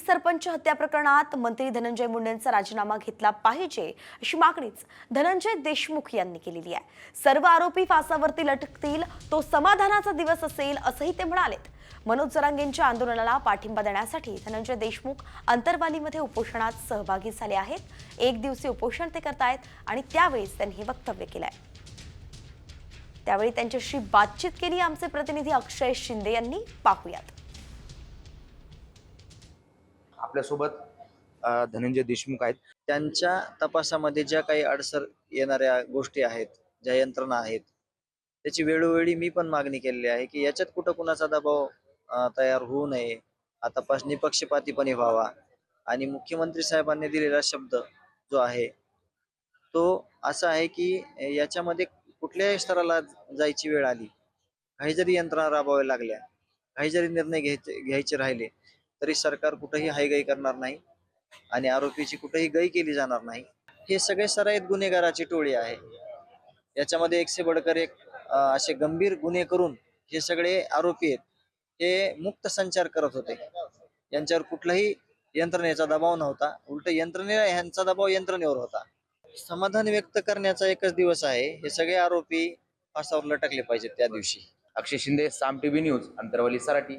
सरपंच हत्या प्रकरणात मंत्री धनंजय मुंडेंचा राजीनामा घेतला पाहिजे अशी मागणीच धनंजय देशमुख यांनी केलेली आहे। सर्व आरोपी फासावरती लटकतील तो समाधानाचा दिवस असेल असंही ते म्हणालेत। मनोज जरांगेंच्या आंदोलनाला पाठिंबा देण्यासाठी धनंजय देशमुख अंतरवालीमध्ये उपोषणात सहभागी झाले आहेत। एक दिवसीय उपोषण ते करतायत आणि त्यावेळीच त्यांनी हे वक्तव्य केलंय। त्यावेळी त्यांच्याशी बातचीत केली आमचे प्रतिनिधी अक्षय शिंदे यांनी। पाहूयात। आपल्यासोबत धनंजय देशमुख आहेत। त्यांच्या तपासामध्ये ज्या काही अडसर येणाऱ्या गोष्टी आहेत, ज्या यंत्रणा आहेत, त्याची वेळोवेळी मी पण मागणी केलेली आहे की याच्यात कुठं कुणाचा दबाव तयार होऊ नये, हा तपास निपक्षपातीपणे व्हावा आणि मुख्यमंत्री साहेबांनी दिलेला शब्द जो आहे तो असा आहे की याच्यामध्ये कुठल्याही स्तराला जायची वेळ आली, काही जरी यंत्रणा राबवाव्या लागल्या, काही जरी निर्णय घ्यायचे राहिले तरी सरकार कुठेही हायगय करणार नाही आणि आरोपीची कुठेही गय केली जाणार नाही। हे सगळे सराईत गुन्हेगाराची टोळी आहे। याच्यामध्ये एक से बडकर एक असे गंभीर गुन्हे करून हे सगळे आरोपी आहेत, हे मुक्त संचार करत होते। यांच्यावर कुठलाही यंत्रणेचा दबाव नव्हता, उलट ह्यांचा दबाव यंत्रणेवर होता। समाधान व्यक्त करण्याचा एकच दिवस आहे, हे सगळे आरोपी फासावर लटकले पाहिजेत त्या दिवशी। अक्षय शिंदे, साम टीव्ही न्यूज, अंतरवाली, सराटी।